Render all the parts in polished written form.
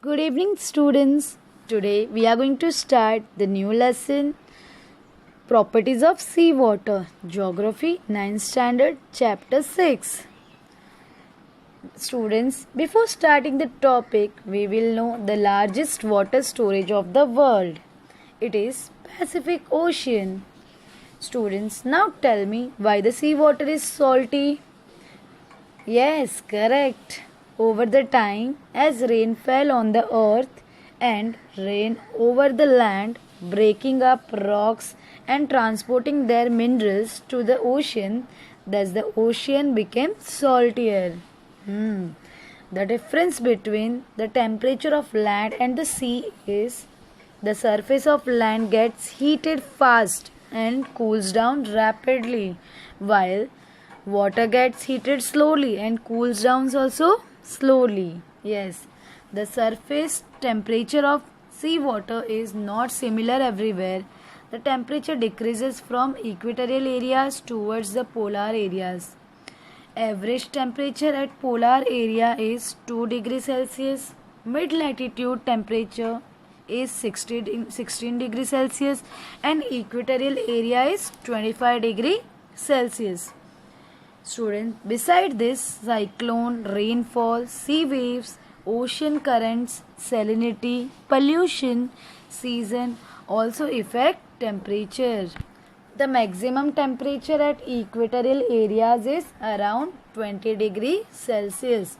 Good evening, students. Today we are going to start the new lesson Properties of Seawater, Geography 9th Standard, Chapter 6. Students, before starting the topic, we will know the largest water storage of the world. It is Pacific Ocean. Students, now tell me why the seawater is salty. Yes, correct. Over the time, as rain fell on the earth and rain over the land, breaking up rocks and transporting their minerals to the ocean, thus the ocean became saltier. The difference between the temperature of land and the sea is the surface of land gets heated fast and cools down rapidly, while water gets heated slowly and cools down also slowly. Yes, the surface temperature of seawater is not similar everywhere. The temperature decreases from equatorial areas towards the polar areas. Average temperature at polar area is 2 degrees Celsius. Mid latitude temperature is 16 degrees Celsius and equatorial area is 25 degree Celsius. Students, beside this, cyclone, rainfall, sea waves, ocean currents, salinity, pollution, season also affect temperature. The maximum temperature at equatorial areas is around 20 degrees Celsius.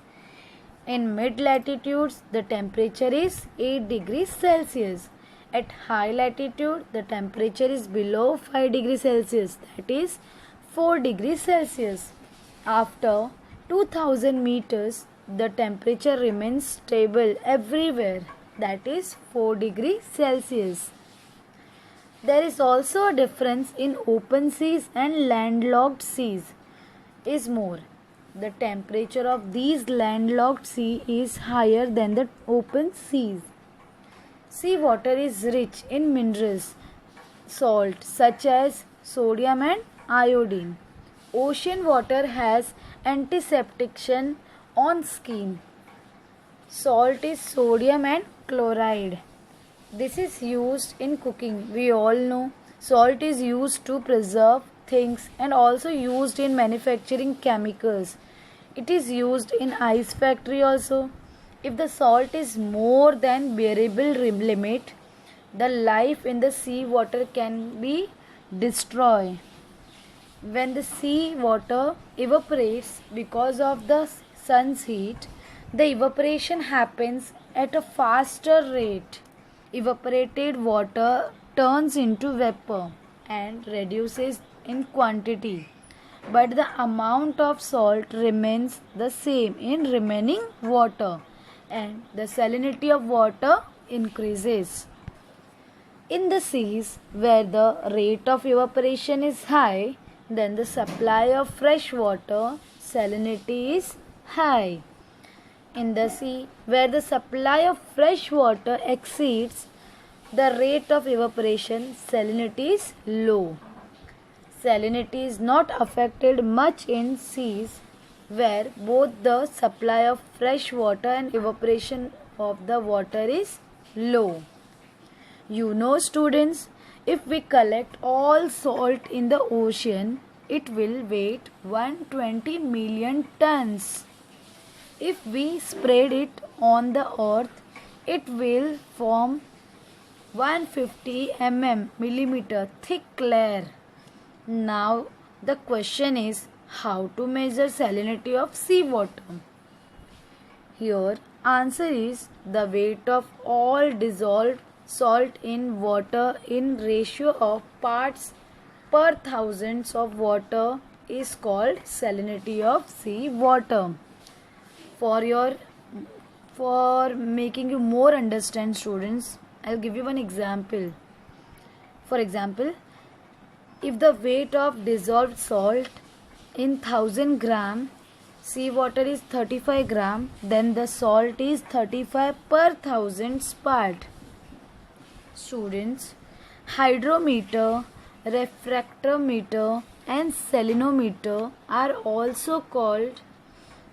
In mid latitudes, the temperature is 8 degrees Celsius. At high latitude, the temperature is below 5 degrees Celsius, that is 4 degrees Celsius. After 2000 meters, the temperature remains stable everywhere, that is 4 degrees Celsius. There is also a difference in open seas and landlocked seas is more. The temperature of these landlocked sea is higher than the open seas. Seawater is rich in minerals, salt such as sodium and iodine. Ocean water has antiseptic action on skin. Salt is sodium and chloride. This is used in cooking. We all know salt is used to preserve things and also used in manufacturing chemicals. It is used in ice factory also. If the salt is more than bearable limit, the life in the sea water can be destroyed. When the sea water evaporates because of the sun's heat, the evaporation happens at a faster rate. Evaporated water turns into vapor and reduces in quantity, but the amount of salt remains the same in remaining water and the salinity of water increases. In the seas where the rate of evaporation is high, then the supply of fresh water salinity is high. In the sea where the supply of fresh water exceeds the rate of evaporation, salinity is low. Salinity is not affected much in seas where both the supply of fresh water and evaporation of the water is low. You know, students, if we collect all salt in the ocean, it will weigh 120 million tons. If we spread it on the earth, it will form 150 millimeter thick layer. Now the question is how to measure salinity of seawater. Here answer is the weight of all dissolved salt in water in ratio of parts per thousands of water is called salinity of sea water. For making you more understand, students, I'll give you one example. For example, if the weight of dissolved salt in 1000 gram seawater is 35 gram, then the salt is 35 per thousand part. Students, hydrometer, refractometer and salinometer are also called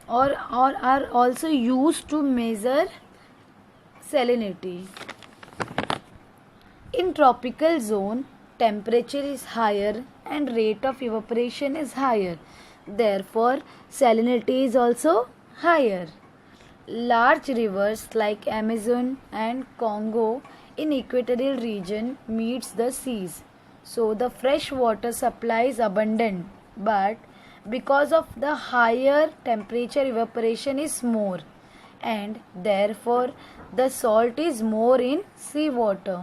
or are also used to measure Salinity. In tropical zone, temperature is higher and rate of evaporation is higher. Therefore, salinity is also higher. Large rivers like Amazon and Congo in equatorial region meets the seas. So the fresh water supply is abundant, but because of the higher temperature evaporation is more, and therefore the salt is more in seawater.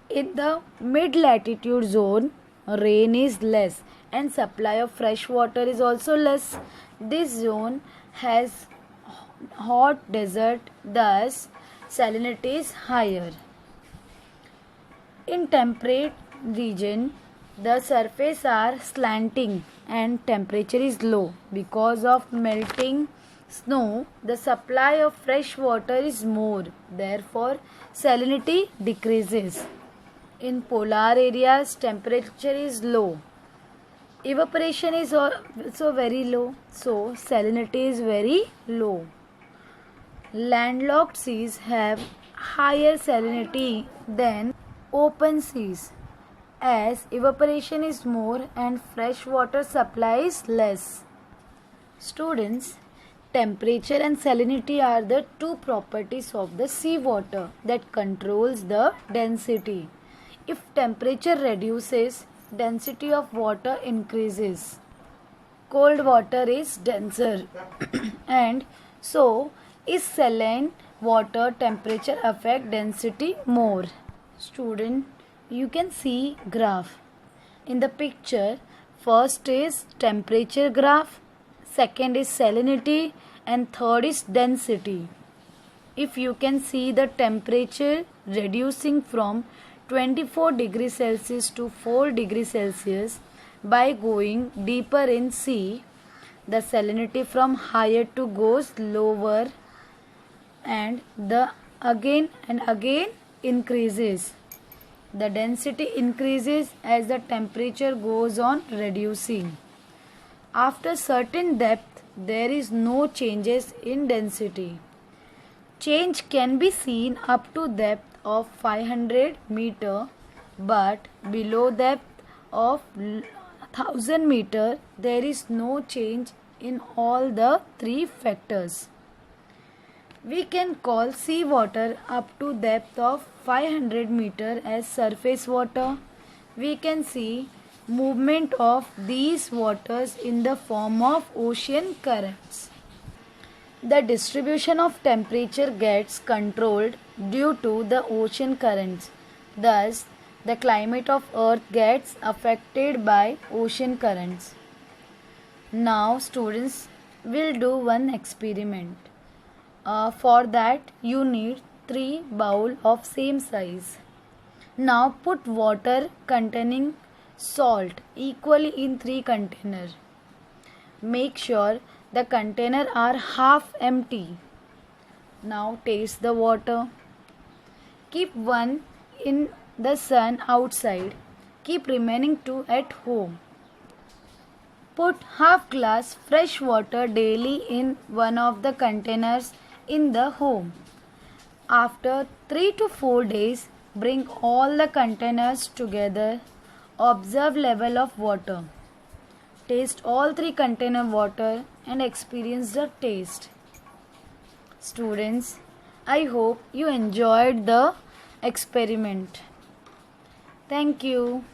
In the mid-latitude zone, rain is less and supply of fresh water is also less. This zone has hot desert, thus salinity is higher. In temperate region, the surface are slanting and temperature is low. Because of melting snow, the supply of fresh water is more. Therefore, salinity decreases. In polar areas, temperature is low. Evaporation is also very low, so salinity is very low. Landlocked seas have higher salinity than open seas, as evaporation is more and fresh water supply is less. Students, temperature and salinity are the two properties of the seawater that controls the density. If temperature reduces, density of water increases. Cold water is denser and so is saline water. Temperature affect density more. Student, you can see graph. In the picture, first is temperature graph, second is salinity and third is density. If you can see the temperature reducing from 24 degrees Celsius to 4 degrees Celsius by going deeper in sea, the salinity from higher to goes lower and the again and again increases. The density increases as the temperature goes on reducing. After certain depth, there is no changes in density. Change can be seen up to depth of 500 meter, but below depth of 1000 meter, there is no change in all the three factors. We can call seawater up to depth of 500 meter as surface water. We can see movement of these waters in the form of ocean currents. The distribution of temperature gets controlled due to the ocean currents. Thus, the climate of Earth gets affected by ocean currents. Now, students will do one experiment. For that, you need 3 bowls of same size. Now, put water containing salt equally in 3 containers. Make sure the containers are half empty. Now taste the water. Keep one in the sun outside. Keep remaining 2 at home. Put half glass fresh water daily in one of the containers in the home. After 3 to 4 days, bring all the containers together. Observe level of water. Taste all 3 container water and experience the taste. Students, I hope you enjoyed the experiment. Thank you.